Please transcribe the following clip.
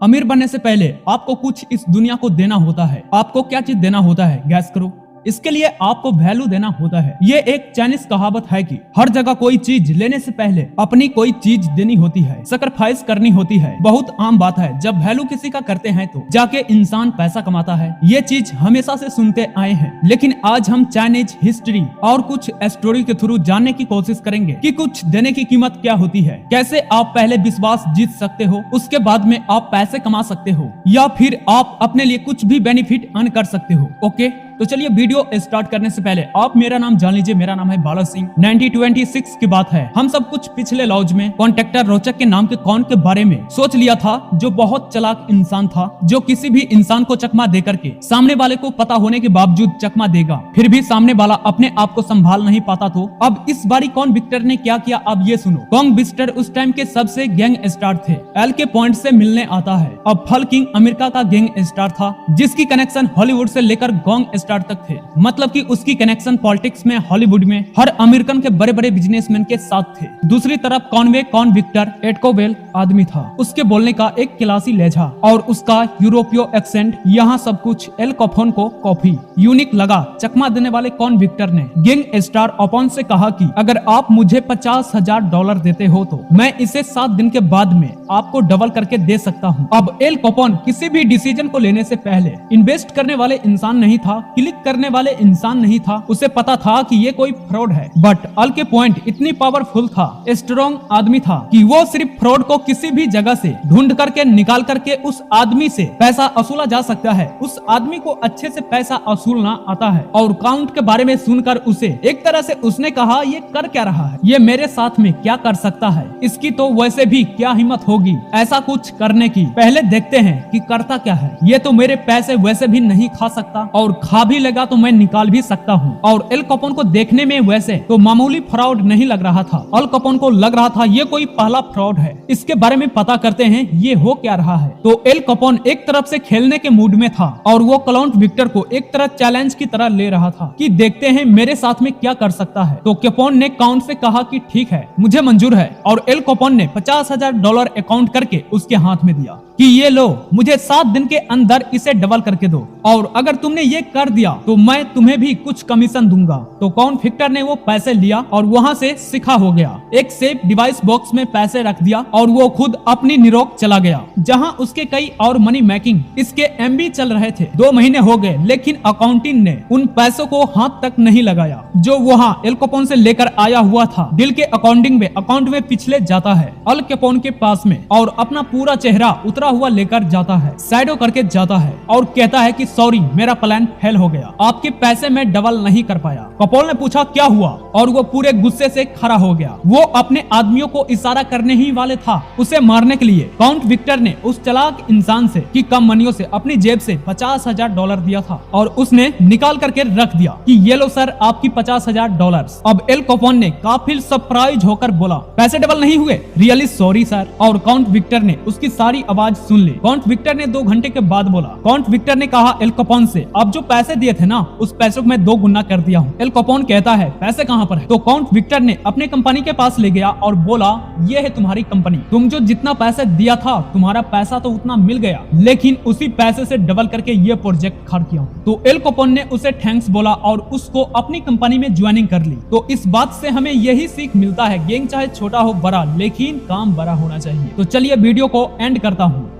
अमीर बनने से पहले आपको कुछ इस दुनिया को देना होता है। आपको क्या चीज देना होता है, गैस करो। इसके लिए आपको वैल्यू देना होता है। ये एक चाइनीज कहावत है कि हर जगह कोई चीज लेने से पहले अपनी कोई चीज देनी होती है, सैक्रिफाइस करनी होती है। बहुत आम बात है, जब वैल्यू किसी का करते हैं तो जाके इंसान पैसा कमाता है। ये चीज हमेशा से सुनते आए हैं, लेकिन आज हम चाइनीज हिस्ट्री और कुछ स्टोरी के थ्रू जानने की कोशिश करेंगे कि कुछ देने की कीमत क्या होती है, कैसे आप पहले विश्वास जीत सकते हो, उसके बाद में आप पैसे कमा सकते हो, या फिर आप अपने लिए कुछ भी बेनिफिट अर्न कर सकते हो। ओके, तो चलिए वीडियो स्टार्ट करने से पहले आप मेरा नाम जान लीजिए। मेरा नाम है बाला सिंह। 1926 की बात है। हम सब कुछ पिछले लॉज में कॉन्ट्रैक्टर रोचक के नाम के कौन के बारे में सोच लिया था, जो बहुत चालाक इंसान था, जो किसी भी इंसान को चकमा दे करके सामने वाले को पता होने के बावजूद चकमा देगा, फिर भी सामने वाला अपने आप को संभाल नहीं पाता। तो अब इस बारी कौन विक्टर ने क्या किया, अब ये सुनो। कॉन्ग विक्टर उस टाइम के सबसे गैंग स्टार थे। एल के पॉइंट से मिलने आता है। अब फल किंग अमेरिका का गैंग स्टार था, जिसकी कनेक्शन हॉलीवुड से लेकर गोंग स्टार तक थे। मतलब कि उसकी कनेक्शन पॉलिटिक्स में, हॉलीवुड में हर अमेरिकन के बड़े बड़े बिजनेसमैन के साथ थे। दूसरी तरफ कॉन विक्टर एटकोवेल आदमी था। उसके बोलने का एक क्लासी लहजा और उसका यूरोपीय एक्सेंट, यहाँ सब कुछ एल कैपोन को कॉफी यूनिक लगा। चकमा देने वाले कॉन विक्टर ने गैंग स्टार ओपन से कहा कि अगर आप मुझे $50,000 देते हो तो मैं इसे 7 दिन के बाद में आपको डबल करके दे सकता हूँ। अब एल कैपोन किसी भी डिसीजन को लेने से पहले इन्वेस्ट करने वाले इंसान नहीं था, क्लिक करने वाले इंसान नहीं था। उसे पता था कि ये कोई फ्रॉड है, बट अल के पॉइंट इतनी पावरफुल था, स्ट्रॉन्ग आदमी था कि वो सिर्फ फ्रॉड को किसी भी जगह से ढूंढ करके निकाल करके उस आदमी से पैसा वसूला जा सकता है। उस आदमी को अच्छे से पैसा वसूलना आता है। और काउंट के बारे में सुनकर उसे एक तरह से उसने कहा, ये कर क्या रहा है, ये मेरे साथ में क्या कर सकता है, इसकी तो वैसे भी क्या हिम्मत होगी ऐसा कुछ करने की, पहले देखते हैं कि करता क्या है। ये तो मेरे पैसे वैसे भी नहीं खा सकता, और खा भी लगा तो मैं निकाल भी सकता हूँ। और एल कैपोन को देखने में वैसे तो मामूली फ्रॉड नहीं लग रहा था। एल कैपोन को लग रहा था ये कोई पहला फ्रॉड है, इसके बारे में पता करते हैं ये हो क्या रहा है। तो एल कैपोन एक तरफ से खेलने के मूड में था और वो काउंट विक्टर को एक तरह चैलेंज की तरह ले रहा था कि देखते हैं मेरे साथ में क्या कर सकता है। तो कैपोन ने काउंट से कहा कि ठीक है, मुझे मंजूर है। और एल कैपोन ने $50,000 अकाउंट करके उसके हाथ में दिया कि ये लो, मुझे 7 दिन के अंदर इसे डबल करके दो, और अगर तुमने ये कर दिया तो मैं तुम्हें भी कुछ कमीशन दूंगा। तो कॉन विक्टर ने वो पैसे लिया और वहाँ से सिखा हो गया। एक सेफ डिवाइस बॉक्स में पैसे रख दिया और वो खुद अपनी निरोक चला गया, जहाँ उसके कई और मनी मेकिंग इसके MB चल रहे थे। 2 महीने हो गए, लेकिन अकाउंटिंग ने उन पैसों को हाथ तक नहीं लगाया जो वहाँ एल कैपोन से लेकर आया हुआ था। दिल के अकाउंट में पिछले जाता है एल कैपोन के पास में और अपना पूरा चेहरा उतरा हुआ लेकर जाता है, साइडो करके जाता है और कहता है कि सॉरी, मेरा प्लान फेल हो गया, आपके पैसे मैं डबल नहीं कर पाया। कैपोन ने पूछा क्या हुआ, और वो पूरे गुस्से से खड़ा हो गया। वो अपने आदमियों को इशारा करने ही वाले था उसे मारने के लिए। काउंट विक्टर ने उस चालाक इंसान से कि कम मनियों से अपनी जेब से $50,000 दिया था और उसने निकाल करके रख दिया कि ये लो सर, आपकी $50,000। अब एल कैपोन ने काफी सरप्राइज होकर बोला, पैसे डबल नहीं हुए, रियली सॉरी सर। और काउंट विक्टर ने उसकी सारी आवाज सुन ली। काउंट विक्टर ने 2 घंटे के बाद बोला। काउंट विक्टर ने कहा एल कैपोन से, अब जो पैसे दिए थे ना, उस पैसों को मैं 2 गुना कर दिया हूँ। एल कैपोन कहता है पैसे कहाँ पर है? तो काउंट विक्टर ने अपने कंपनी के पास ले गया और बोला, ये है तुम्हारी कंपनी, तुम जो जितना पैसे दिया था तुम्हारा पैसा तो उतना मिल गया, लेकिन उसी पैसे से डबल करके ये प्रोजेक्ट खड़ा किया हूँ। तो एल कैपोन ने उसे थैंक्स बोला और उसको अपनी कंपनी में ज्वाइनिंग कर ली। तो इस बात से हमें यही सीख मिलता है, गैंग चाहे छोटा हो बड़ा, लेकिन काम बड़ा होना चाहिए। तो चलिए वीडियो को एंड करता हूँ।